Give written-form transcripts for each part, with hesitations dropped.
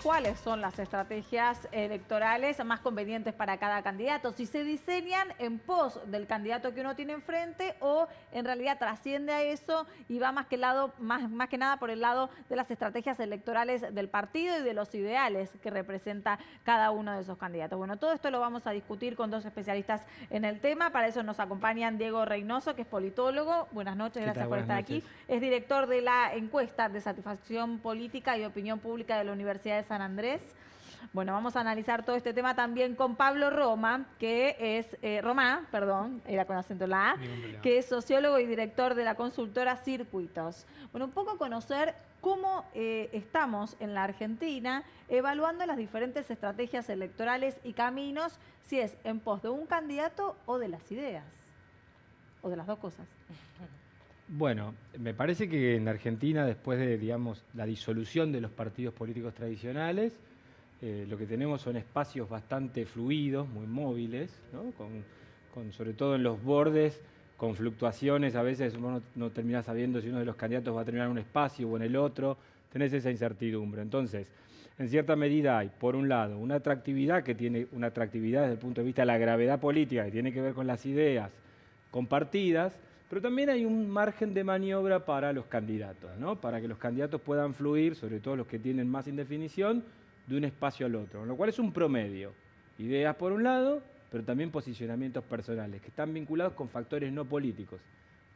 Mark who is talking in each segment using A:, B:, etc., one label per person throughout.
A: cuáles son las estrategias electorales más convenientes para cada candidato, si se diseñan en pos del candidato que uno tiene enfrente o en realidad trasciende a eso y va más que nada por el lado de las estrategias electorales del partido y de los ideales que representa cada uno de esos candidatos. Bueno, todo esto lo vamos a discutir con dos especialistas en el tema. Para eso nos acompañan Diego Reynoso, que es politólogo. Buenas noches, gracias por estar aquí. Es director de la encuesta de satisfacción política y opinión pública de la Universidad de San Andrés. Bueno, vamos a analizar todo este tema también con Pablo Roma, que es Romá, perdón, era con acento en la A, que es sociólogo y director de la consultora Circuitos. Bueno, un poco conocer cómo estamos en la Argentina evaluando las diferentes estrategias electorales y caminos, si es en pos de un candidato o de las ideas, o de las dos cosas.
B: Bueno, me parece que en Argentina, después de, digamos, la disolución de los partidos políticos tradicionales, lo que tenemos son espacios bastante fluidos, muy móviles, ¿no? Sobre todo en los bordes, con fluctuaciones. A veces uno no termina sabiendo si uno de los candidatos va a terminar en un espacio o en el otro. Tenés esa incertidumbre. Entonces, en cierta medida hay, por un lado, una atractividad que tiene una atractividad desde el punto de vista de la gravedad política, que tiene que ver con las ideas compartidas, pero también hay un margen de maniobra para los candidatos, ¿no? Para que los candidatos puedan fluir, sobre todo los que tienen más indefinición, de un espacio al otro, con lo cual es un promedio. Ideas por un lado, pero también posicionamientos personales, que están vinculados con factores no políticos,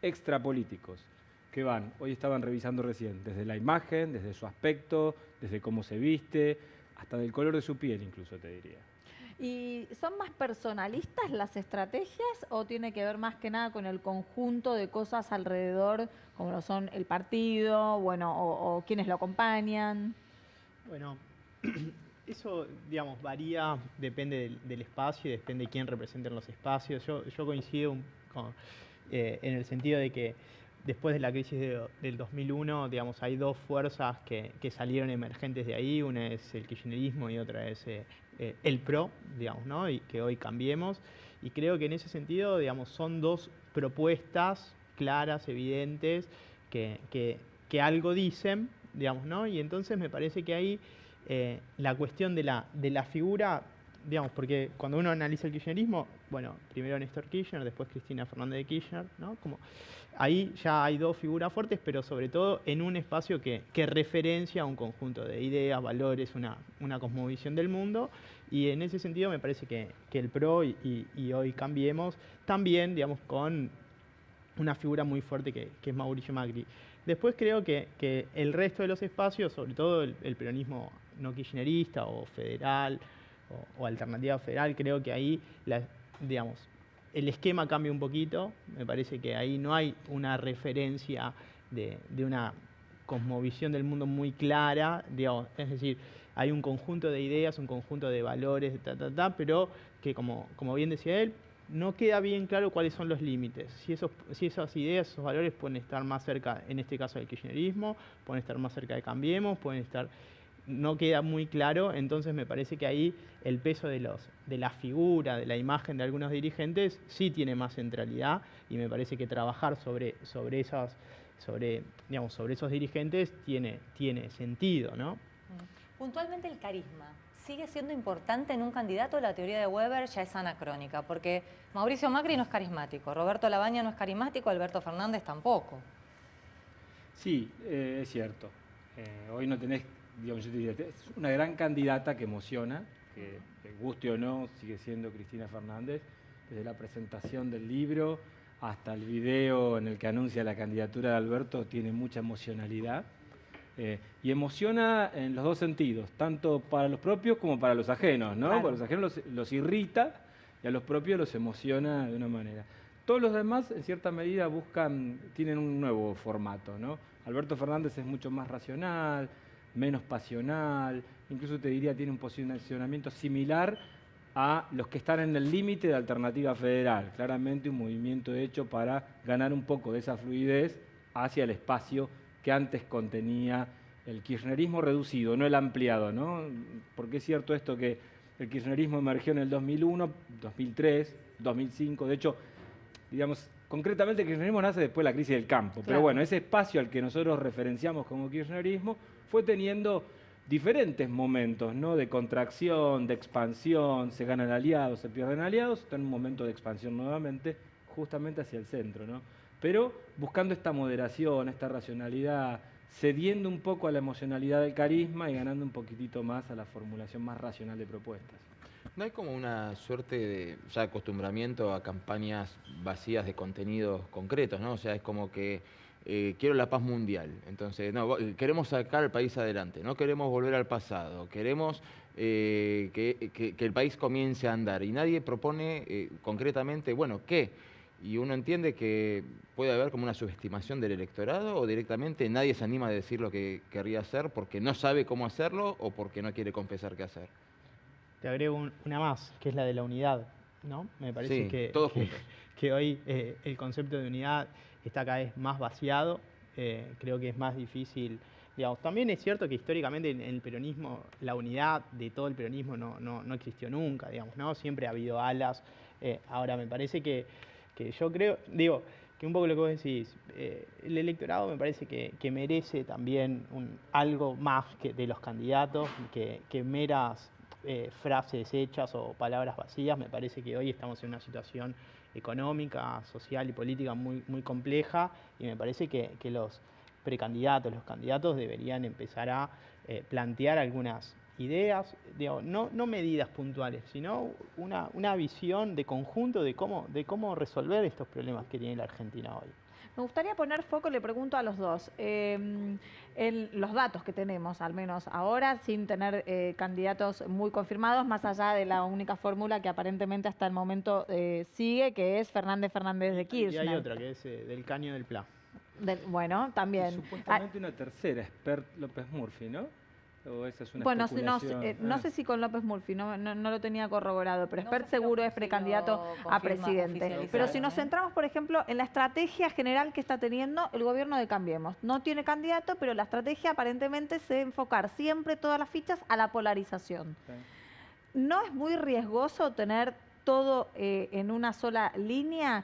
B: extrapolíticos, que van, hoy estaban revisando recién, desde la imagen, desde su aspecto, desde cómo se viste, hasta del color de su piel incluso, te diría.
A: ¿Y son más personalistas las estrategias o tiene que ver más que nada con el conjunto de cosas alrededor, como lo son el partido, bueno, o quienes lo acompañan?
C: Bueno, eso, digamos, varía, depende del espacio y depende de quién represente los espacios. Yo coincido en el sentido de que después de la crisis del 2001, digamos, hay dos fuerzas que salieron emergentes de ahí. Una es el kirchnerismo y otra es el PRO, digamos, ¿no? Y que hoy cambiemos. Y creo que en ese sentido, digamos, son dos propuestas claras, evidentes, que algo dicen, digamos, ¿no? Y entonces me parece que ahí la cuestión de la figura, digamos, porque cuando uno analiza el kirchnerismo, bueno, primero Néstor Kirchner, después Cristina Fernández de Kirchner, ¿no? Como ahí ya hay dos figuras fuertes, pero sobre todo en un espacio que referencia a un conjunto de ideas, valores, una cosmovisión del mundo, y en ese sentido me parece que el PRO y hoy Cambiemos también, digamos, con una figura muy fuerte que es Mauricio Macri. Después creo que el resto de los espacios, sobre todo el peronismo no kirchnerista o federal o alternativa federal, creo que ahí, digamos, el esquema cambia un poquito. Me parece que ahí no hay una referencia de una cosmovisión del mundo muy clara, digamos, es decir, hay un conjunto de ideas, un conjunto de valores, pero que como bien decía él, no queda bien claro cuáles son los límites. Si esas ideas, esos valores pueden estar más cerca, en este caso del kirchnerismo, pueden estar más cerca de Cambiemos, pueden estar... No queda muy claro, entonces me parece que ahí el peso de la figura, de la imagen de algunos dirigentes sí tiene más centralidad, y me parece que trabajar sobre esos dirigentes tiene sentido, ¿no?
D: Puntualmente el carisma. ¿Sigue siendo importante en un candidato? La teoría de Weber ya es anacrónica, porque Mauricio Macri no es carismático, Roberto Labaña no es carismático, Alberto Fernández tampoco.
B: Sí, es cierto. Hoy no tenés, digamos, yo te diría, es una gran candidata que emociona, que guste o no, sigue siendo Cristina Fernández, desde la presentación del libro hasta el video en el que anuncia la candidatura de Alberto, tiene mucha emocionalidad. Y emociona en los dos sentidos, tanto para los propios como para los ajenos, ¿no?
A: Claro.
B: Para los ajenos los irrita y a los propios los emociona de una manera. Todos los demás, en cierta medida, tienen un nuevo formato, ¿no? Alberto Fernández es mucho más racional, menos pasional, incluso te diría tiene un posicionamiento similar a los que están en el límite de Alternativa Federal, claramente un movimiento hecho para ganar un poco de esa fluidez hacia el espacio que antes contenía el kirchnerismo reducido, no el ampliado, ¿no? Porque es cierto esto que el kirchnerismo emergió en el 2001, 2003, 2005, de hecho, digamos, concretamente el kirchnerismo nace después de la crisis del campo, pero bueno, ese espacio al que nosotros referenciamos como kirchnerismo fue teniendo diferentes momentos, ¿no? De contracción, de expansión, se ganan aliados, se pierden aliados, está en un momento de expansión nuevamente, justamente hacia el centro, ¿no? Pero buscando esta moderación, esta racionalidad, cediendo un poco a la emocionalidad del carisma y ganando un poquitito más a la formulación más racional de propuestas.
E: ¿No hay como una suerte de ya acostumbramiento a campañas vacías de contenidos concretos, ¿no? O sea, es como que quiero la paz mundial, entonces no, queremos sacar al país adelante, no queremos volver al pasado, queremos que el país comience a andar y nadie propone concretamente, bueno, ¿qué? Y uno entiende que puede haber como una subestimación del electorado o directamente nadie se anima a decir lo que querría hacer porque no sabe cómo hacerlo o porque no quiere confesar qué hacer.
C: Te agrego una más, que es la de la unidad, ¿no? Me parece
E: Sí, todos juntos.
C: que hoy el concepto de unidad está cada vez más vaciado, creo que es más difícil, digamos. También es cierto que históricamente en el peronismo, la unidad de todo el peronismo no existió nunca, digamos, ¿no? Siempre ha habido alas. Ahora me parece que yo creo, digo, que un poco lo que vos decís, el electorado me parece que merece también algo más que de los candidatos, que meras frases hechas o palabras vacías. Me parece que hoy estamos en una situación económica, social y política muy compleja, y me parece que los precandidatos, los candidatos deberían empezar a plantear algunas ideas, digo, no medidas puntuales, sino una visión de conjunto de cómo resolver estos problemas que tiene la Argentina hoy.
A: Me gustaría poner foco, le pregunto a los dos, en los datos que tenemos, al menos ahora, sin tener candidatos muy confirmados, más allá de la única fórmula que aparentemente hasta el momento sigue, que es Fernández de Kirchner.
C: Y hay otra, que es del Caño del Pla.
A: Bueno, también.
B: Y supuestamente una tercera, Espert López Murphy, ¿no? ¿O esa es una
A: Bueno,
B: especulación?
A: no sé si con López Murphy, no lo tenía corroborado, pero
D: No
A: Espert
D: sé si
A: seguro
D: lo-
A: es
D: si
A: precandidato
D: lo
A: a
D: confirma
A: presidente.
D: oficializado,
A: Pero si nos
D: ¿eh?
A: centramos, por ejemplo, en la estrategia general que está teniendo el gobierno de Cambiemos. No tiene candidato, pero la estrategia aparentemente se debe enfocar siempre todas las fichas a la polarización.
B: Sí.
A: ¿No es muy riesgoso tener todo en una sola línea?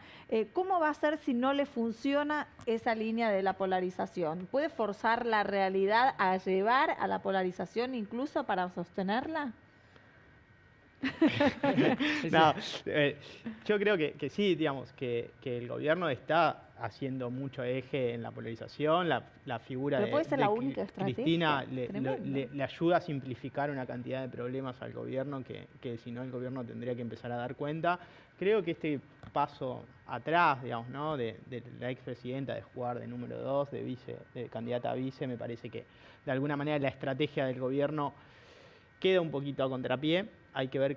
A: ¿Cómo va a ser si no le funciona esa línea de la polarización? ¿Puede forzar la realidad a llevar a la polarización incluso para sostenerla?
C: No, yo creo que sí, digamos, que el gobierno está haciendo mucho eje en la polarización, la figura
A: Pero puede ser la única
C: Cristina
A: estrategia. Tremendo.
C: le ayuda a simplificar una cantidad de problemas al gobierno que si no el gobierno tendría que empezar a dar cuenta. Creo que este paso atrás, digamos, ¿no? de la expresidenta de jugar de número 2, de candidata a vice, me parece que de alguna manera la estrategia del gobierno queda un poquito a contrapié. Hay que ver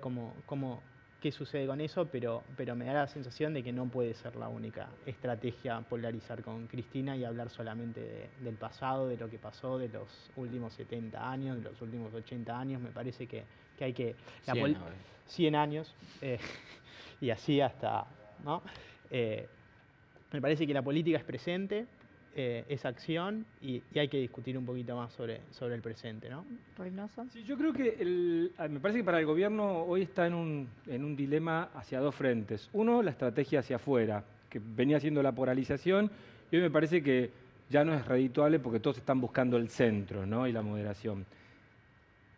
C: qué sucede con eso, pero me da la sensación de que no puede ser la única estrategia polarizar con Cristina y hablar solamente del pasado, de lo que pasó, de los últimos 70 años, de los últimos 80 años. Me parece que hay que... 100 años, y así hasta... ¿no? Me parece que la política es presente, es acción y hay que discutir un poquito más sobre el presente, ¿no?
A: Reynoso.
B: Sí, yo creo que me parece que para el gobierno hoy está en un dilema hacia dos frentes. Uno, la estrategia hacia afuera, que venía siendo la polarización, y hoy me parece que ya no es redituable porque todos están buscando el centro, ¿no? Y la moderación.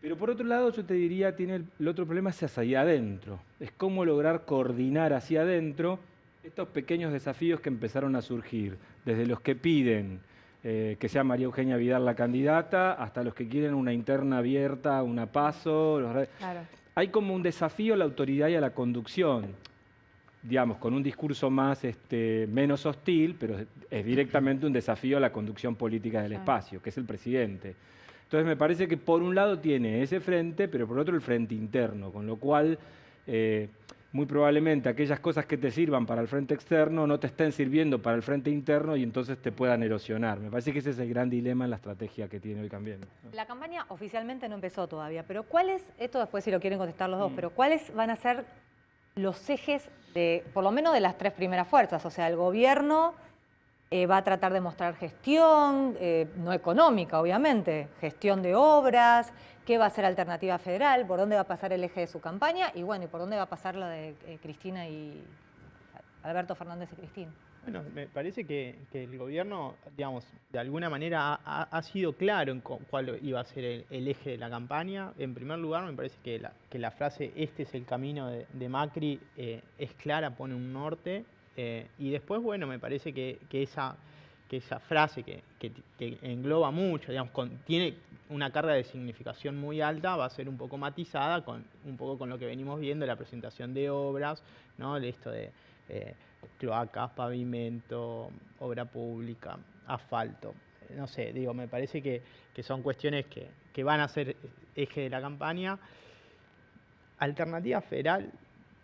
B: Pero por otro lado, yo te diría, tiene el otro problema es hacia adentro. Es cómo lograr coordinar hacia adentro estos pequeños desafíos que empezaron a surgir, desde los que piden que sea María Eugenia Vidal la candidata, hasta los que quieren una interna abierta, una PASO.
A: Claro.
B: Hay como un desafío a la autoridad y a la conducción, digamos, con un discurso menos hostil, pero es directamente un desafío a la conducción política del espacio, que es el presidente. Entonces me parece que por un lado tiene ese frente, pero por otro el frente interno, con lo cual muy probablemente aquellas cosas que te sirvan para el frente externo no te estén sirviendo para el frente interno y entonces te puedan erosionar. Me parece que ese es el gran dilema en la estrategia que tiene hoy Cambiemos, ¿no?
D: La campaña oficialmente no empezó todavía, pero ¿cuáles, esto después si lo quieren contestar los dos, pero cuáles van a ser los ejes de, por lo menos de las tres primeras fuerzas? O sea, el gobierno va a tratar de mostrar gestión, no económica obviamente, gestión de obras, qué va a ser Alternativa Federal, por dónde va a pasar el eje de su campaña y bueno, y por dónde va a pasar la de Cristina y Alberto Fernández y Cristina.
C: Bueno, me parece que el gobierno, digamos, de alguna manera ha sido claro en cuál iba a ser el eje de la campaña. En primer lugar, me parece que la frase "este es el camino de Macri" es clara, pone un norte. Y después, bueno, me parece que esa frase que engloba mucho, digamos, tiene una carga de significación muy alta, va a ser un poco matizada un poco con lo que venimos viendo, la presentación de obras, ¿no? Esto de cloacas, pavimento, obra pública, asfalto. No sé, digo, me parece que son cuestiones que van a ser eje de la campaña. Alternativa Federal,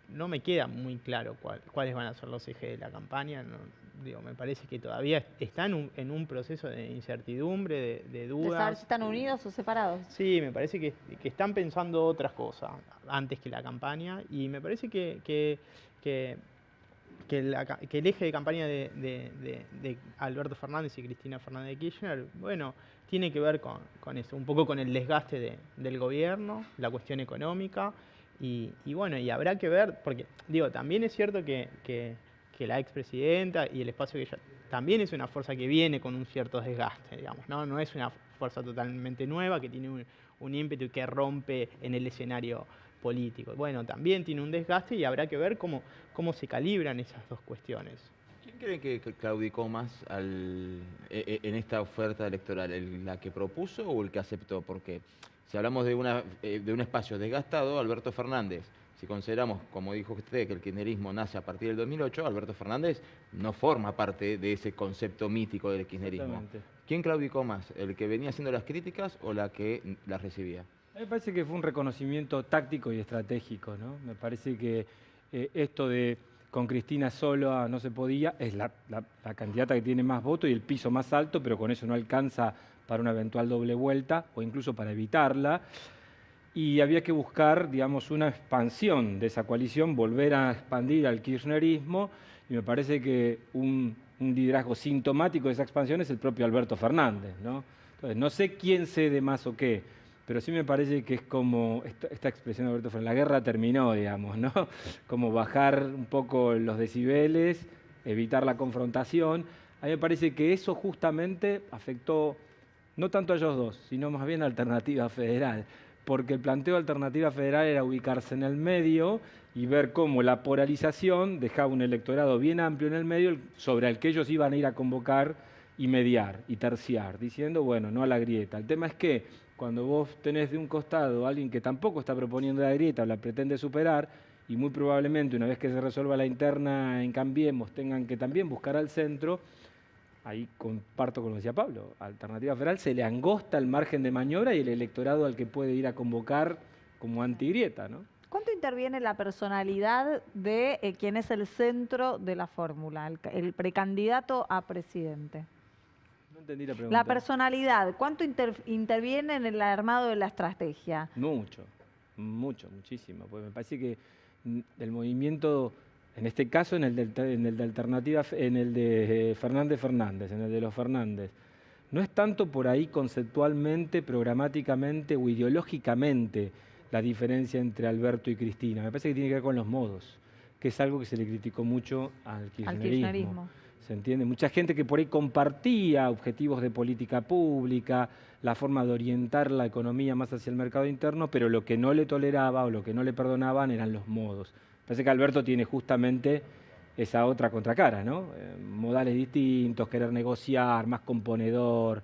C: no me queda muy claro cuáles van a ser los ejes de la campaña. No, digo, me parece que todavía está en un proceso de incertidumbre, de
A: ¿De
C: dudas.
A: saber si están unidos o separados?
C: Sí, me parece que están pensando otras cosas antes que la campaña, y me parece que el eje de campaña de Alberto Fernández y Cristina Fernández de Kirchner, bueno, tiene que ver con eso, un poco con el desgaste del gobierno, la cuestión económica, y bueno, y habrá que ver, porque digo, también es cierto que la expresidenta y el espacio que ella también es una fuerza que viene con un cierto desgaste, digamos, no es una fuerza totalmente nueva, que tiene un ímpetu y que rompe en el escenario político. Bueno, también tiene un desgaste y habrá que ver cómo se calibran esas dos cuestiones.
E: ¿Quién cree que claudicó más en esta oferta electoral? ¿La que propuso o el que aceptó? Porque si hablamos de un espacio desgastado, Alberto Fernández, si consideramos, como dijo usted, que el kirchnerismo nace a partir del 2008, Alberto Fernández no forma parte de ese concepto mítico del kirchnerismo. ¿Quién claudicó más? ¿El que venía haciendo las críticas o la que las recibía?
B: Me parece que fue un reconocimiento táctico y estratégico, ¿no? Me parece que esto de con Cristina sola no se podía, es la candidata que tiene más votos y el piso más alto, pero con eso no alcanza para una eventual doble vuelta o incluso para evitarla. Y había que buscar, digamos, una expansión de esa coalición, volver a expandir al kirchnerismo, y me parece que un liderazgo sintomático de esa expansión es el propio Alberto Fernández, ¿no? Entonces, no sé quién cede más o qué, pero sí me parece que es como esta expresión de Alberto Fernández, la guerra terminó, digamos, ¿no? Como bajar un poco los decibeles, evitar la confrontación. A mí me parece que eso justamente afectó no tanto a ellos dos, sino más bien a Alternativa Federal, porque el planteo de Alternativa Federal era ubicarse en el medio y ver cómo la polarización dejaba un electorado bien amplio en el medio sobre el que ellos iban a ir a convocar y mediar y terciar, diciendo, bueno, no a la grieta. El tema es que cuando vos tenés de un costado a alguien que tampoco está proponiendo la grieta o la pretende superar, y muy probablemente una vez que se resuelva la interna en Cambiemos tengan que también buscar al centro, ahí comparto con lo que decía Pablo, a Alternativa Federal se le angosta el margen de maniobra y el electorado al que puede ir a convocar como antigrieta, ¿no?
A: ¿Cuánto interviene la personalidad de quién es el centro de la fórmula, el precandidato a presidente?
B: No entendí la pregunta.
A: La personalidad, ¿cuánto interviene en el armado de la estrategia?
B: Muchísimo. Pues me parece que el movimiento, en este caso en el de Alternativa, en el de Fernández, en el de los Fernández, no es tanto por ahí conceptualmente, programáticamente o ideológicamente la diferencia entre Alberto y Cristina. Me parece que tiene que ver con los modos, que es algo que se le criticó mucho al kirchnerismo. ¿Se entiende? Mucha gente que por ahí compartía objetivos de política pública, la forma de orientar la economía más hacia el mercado interno, pero lo que no le toleraba o lo que no le perdonaban eran los modos. Parece que Alberto tiene justamente esa otra contracara, ¿no? Modales distintos, querer negociar, más componedor.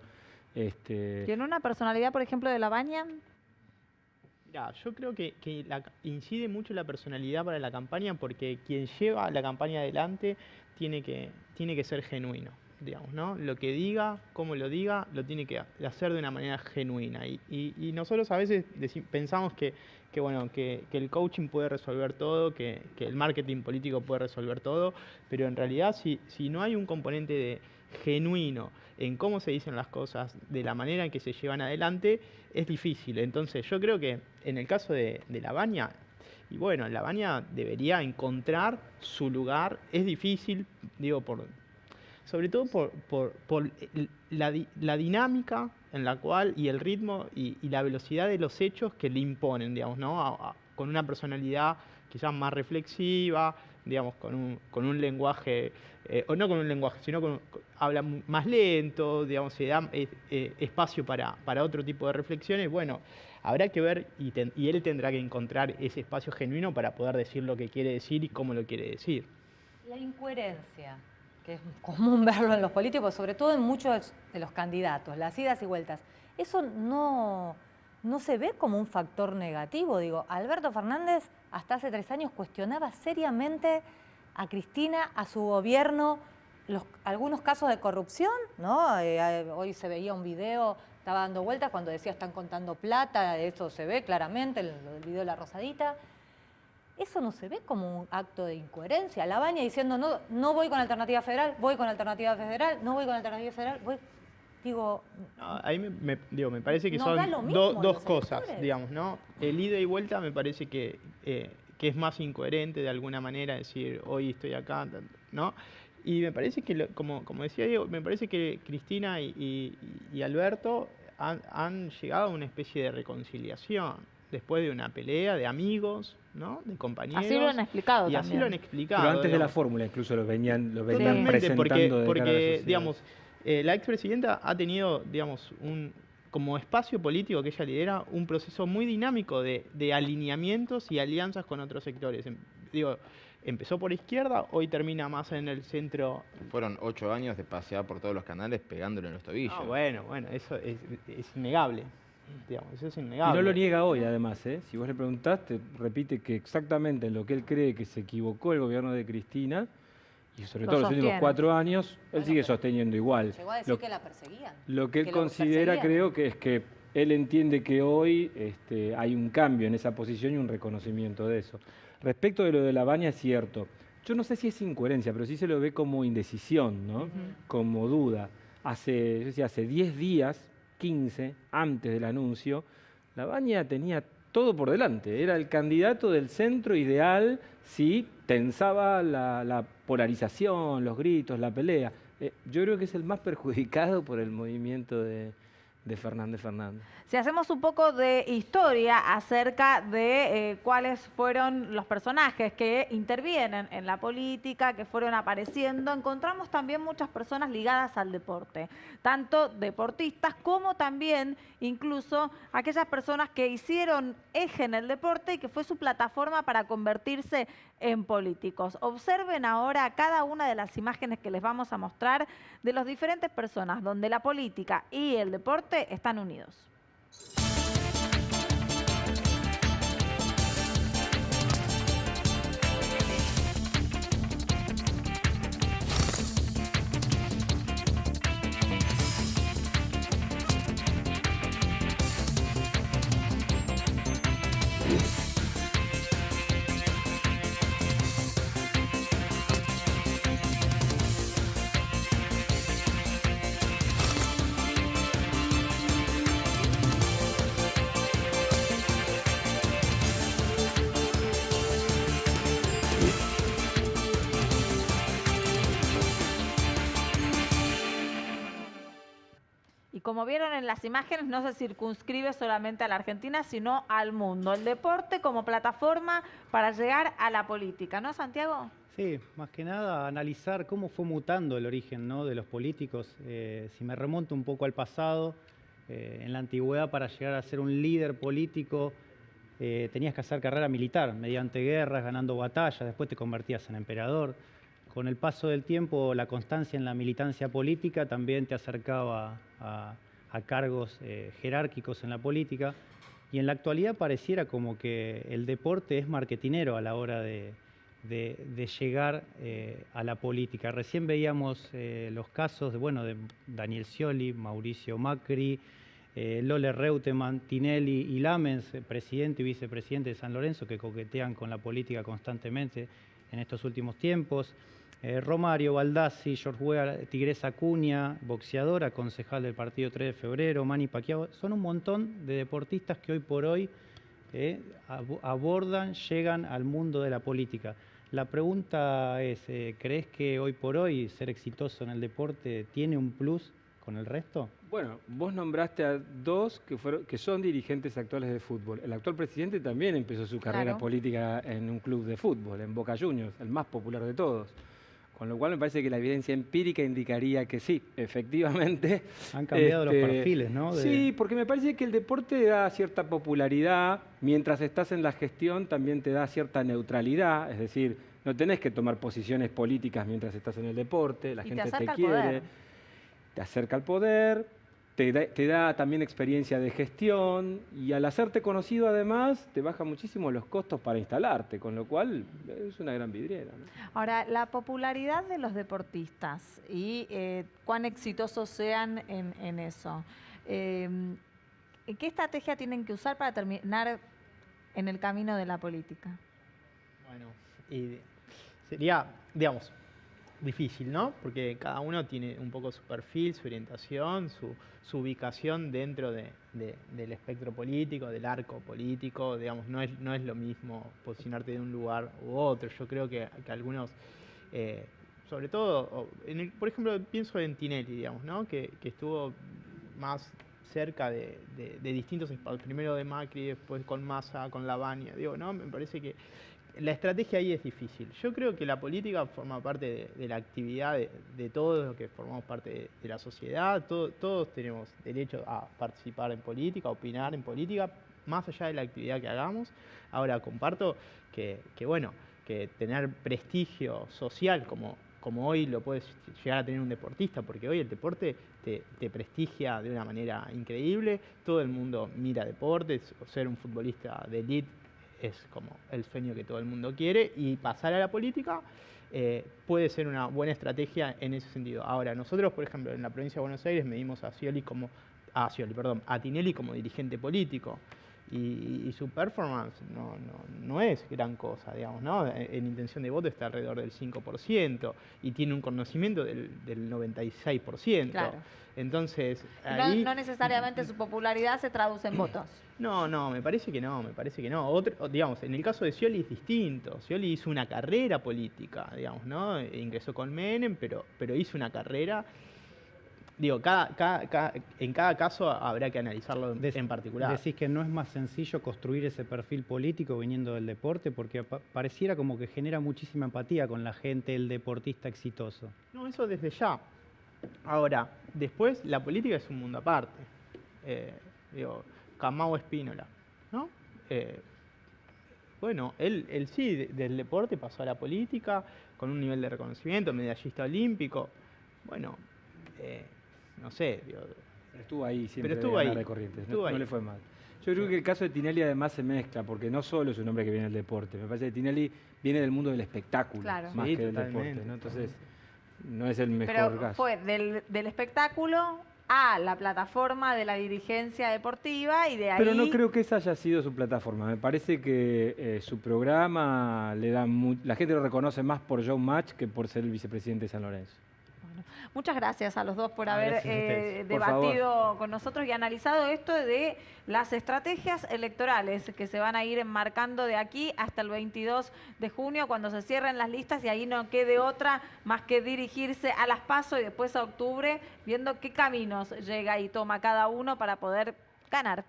A: ¿Tiene una personalidad, por ejemplo, de Labaña?
C: Mirá, yo creo que incide mucho la personalidad para la campaña, porque quien lleva la campaña adelante tiene que ser genuino, digamos, ¿no? Lo que diga, cómo lo diga, lo tiene que hacer de una manera genuina. Y nosotros a veces pensamos que el coaching puede resolver todo, que el marketing político puede resolver todo, pero en realidad si no hay un componente genuino en cómo se dicen las cosas, de la manera en que se llevan adelante, es difícil. Entonces yo creo que en el caso de Labaña, y bueno, Labaña debería encontrar su lugar. Es difícil, digo, sobre todo por la dinámica en la cual, y el ritmo y la velocidad de los hechos que le imponen, digamos, ¿no? Con una personalidad quizás más reflexiva, digamos, con un lenguaje, o no con un lenguaje, sino habla más lento, digamos, se da espacio para otro tipo de reflexiones. Bueno, habrá que ver y él tendrá que encontrar ese espacio genuino para poder decir lo que quiere decir y cómo lo quiere decir.
D: La incoherencia, que es común verlo en los políticos, sobre todo en muchos de los candidatos, las idas y vueltas, ¿eso no se ve como un factor negativo? Digo, Alberto Fernández hasta hace 3 años cuestionaba seriamente a Cristina, a su gobierno, algunos casos de corrupción, ¿no? Hoy se veía un video, estaba dando vueltas cuando decía están contando plata, eso se ve claramente, el video de la Rosadita. ¿Eso no se ve como un acto de incoherencia? Labaña diciendo, no voy con Alternativa Federal, voy con Alternativa Federal, no voy con Alternativa Federal, voy... Digo...
C: No, ahí me parece que
D: nos
C: son
D: da lo mismo
C: dos
D: los
C: cosas,
D: electores.
C: digamos, ¿no? El ida y vuelta me parece que es más incoherente de alguna manera, decir, hoy estoy acá, ¿no? Y me parece que, como decía Diego, me parece que Cristina y Alberto han llegado a una especie de reconciliación después de una pelea de amigos, ¿no? De compañeros.
A: Así lo han explicado
C: y
A: también.
C: así lo han explicado.
B: Pero antes de la
C: digamos.
B: fórmula incluso lo venían
C: Totalmente,
B: presentando de cara a la
C: porque
B: sociedad.
C: digamos, la expresidenta ha tenido, digamos, como espacio político que ella lidera, un proceso muy dinámico de alineamientos y alianzas con otros sectores. Digo, empezó por izquierda, hoy termina más en el centro.
E: Fueron 8 años de pasear por todos los canales pegándole en los tobillos.
C: Ah, bueno, eso es innegable. Digamos, eso es
B: Y
C: innegable.
B: no lo niega hoy, además, ¿eh? Si vos le preguntaste, repite que exactamente en lo que él cree que se equivocó el gobierno de Cristina, y sobre
A: Lo
B: todo los últimos
A: sostiene.
B: 4 años, él
D: Bueno,
B: sigue
D: pero
B: sosteniendo igual.
D: Llegó a decir que la perseguían.
B: Lo que él
D: que lo
B: considera,
D: perseguían.
B: creo que es que él entiende que hoy hay un cambio en esa posición y un reconocimiento de eso. Respecto de lo de Labaña, es cierto. Yo no sé si es incoherencia, pero sí se lo ve como indecisión, ¿no? Como duda. Hace 10 días, 15, antes del anuncio, Labaña tenía todo por delante. Era el candidato del centro ideal si tensaba la polarización, los gritos, la pelea. Yo creo que es el más perjudicado por el movimiento de Fernández.
A: Si hacemos un poco de historia acerca de cuáles fueron los personajes que intervienen en la política, que fueron apareciendo, encontramos también muchas personas ligadas al deporte, tanto deportistas como también incluso aquellas personas que hicieron eje en el deporte y que fue su plataforma para convertirse en políticos. Observen ahora cada una de las imágenes que les vamos a mostrar de las diferentes personas donde la política y el deporte están unidos. Y como vieron en las imágenes, no se circunscribe solamente a la Argentina, sino al mundo. El deporte como plataforma para llegar a la política, ¿no, Santiago?
F: Sí, más que nada analizar cómo fue mutando el origen, ¿no?, de los políticos. Si me remonto un poco al pasado, en la antigüedad para llegar a ser un líder político tenías que hacer carrera militar, mediante guerras, ganando batallas, después te convertías en emperador. Con el paso del tiempo, la constancia en la militancia política también te acercaba a cargos jerárquicos en la política. Y en la actualidad pareciera como que el deporte es marketinero a la hora de llegar a la política. Recién veíamos los casos de Daniel Scioli, Mauricio Macri, Lolle Reutemann, Tinelli y Lamens, presidente y vicepresidente de San Lorenzo, que coquetean con la política constantemente en estos últimos tiempos. Romario, Baldassi, George Weah, Tigresa Acuña, boxeadora, concejal del partido 3 de febrero, Manny Pacquiao. Son un montón de deportistas que hoy por hoy llegan al mundo de la política. La pregunta es, ¿crees que hoy por hoy ser exitoso en el deporte tiene un plus con el resto?
B: Bueno, vos nombraste a dos que son dirigentes actuales de fútbol. El actual presidente también empezó su carrera
A: Claro.
B: política en un club de fútbol, en Boca Juniors, el más popular de todos. Con lo cual me parece que la evidencia empírica indicaría que sí, efectivamente.
F: Han cambiado los perfiles, ¿no?
B: Sí, porque me parece que el deporte da cierta popularidad, mientras estás en la gestión también te da cierta neutralidad, es decir, no tenés que tomar posiciones políticas mientras estás en el deporte, la
A: Y te
B: gente
A: acerca
B: te
A: al
B: quiere,
A: poder.
B: te acerca al poder, te da también experiencia de gestión y al hacerte conocido además te baja muchísimo los costos para instalarte, con lo cual es una gran vidriera, ¿no?
A: Ahora, la popularidad de los deportistas y cuán exitosos sean en eso. ¿Qué estrategia tienen que usar para terminar en el camino de la política?
C: Bueno, y sería, digamos, difícil, ¿no? Porque cada uno tiene un poco su perfil, su orientación, su ubicación dentro del espectro político, del arco político, digamos, no es lo mismo posicionarte de un lugar u otro. Yo creo que algunos, sobre todo, por ejemplo, pienso en Tinelli, digamos, ¿no? Que estuvo más cerca de distintos espacios, primero de Macri, después con Massa, con Lavagna, digo, ¿no? Me parece que la estrategia ahí es difícil. Yo creo que la política forma parte de la actividad de todos los que formamos parte de la sociedad. Todos tenemos derecho a participar en política, a opinar en política, más allá de la actividad que hagamos. Ahora, comparto que bueno, que tener prestigio social como hoy lo puedes llegar a tener un deportista, porque hoy el deporte te prestigia de una manera increíble. Todo el mundo mira deportes, ser un futbolista de élite es como el sueño que todo el mundo quiere, y pasar a la política puede ser una buena estrategia en ese sentido. Ahora, nosotros, por ejemplo, en la provincia de Buenos Aires medimos a Tinelli como dirigente político, y su performance no es gran cosa, digamos, ¿no? En intención de voto está alrededor del 5% y tiene un conocimiento del 96%.
A: Claro.
C: Entonces,
A: No,
C: ahí...
A: no necesariamente su popularidad se traduce en votos.
C: No, me parece que no. Digamos, en el caso de Scioli es distinto. Scioli hizo una carrera política, digamos, ¿no? Ingresó con Menem, pero hizo una carrera. Digo, en cada caso habrá que analizarlo en particular.
F: Decís que no es más sencillo construir ese perfil político viniendo del deporte, porque pareciera como que genera muchísima empatía con la gente, el deportista exitoso.
C: No, eso desde ya. Ahora, después la política es un mundo aparte. Camao Espínola, ¿no? Bueno, él sí, del deporte pasó a la política con un nivel de reconocimiento, medallista olímpico. Bueno, no sé.
B: Estuvo ahí siempre,
C: Pero estuvo ahí,
B: de Corrientes,
C: estuvo
B: no
C: ahí.
B: le fue mal. Yo creo que el caso de Tinelli además se mezcla, porque no solo es un hombre que viene del deporte, me parece que Tinelli viene del mundo del espectáculo,
A: Claro.
B: más
C: Sí,
B: que del
C: totalmente,
B: deporte, ¿no? Entonces, no es el mejor
A: Pero
B: caso.
A: fue del espectáculo a la plataforma de la dirigencia deportiva y de ahí...
B: Pero no creo que esa haya sido su plataforma. Me parece que su programa le da la gente lo reconoce más por Showmatch que por ser el vicepresidente de San Lorenzo.
A: Bueno, muchas gracias a los dos por
C: Ah,
A: haber
C: gracias a ustedes.
B: Por
A: debatido con nosotros y analizado esto de las estrategias electorales que se van a ir enmarcando de aquí hasta el 22 de junio, cuando se cierren las listas y ahí no quede otra más que dirigirse a las PASO y después a octubre, viendo qué caminos llega y toma cada uno para poder ganar.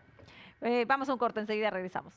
A: Vamos a un corte, enseguida regresamos.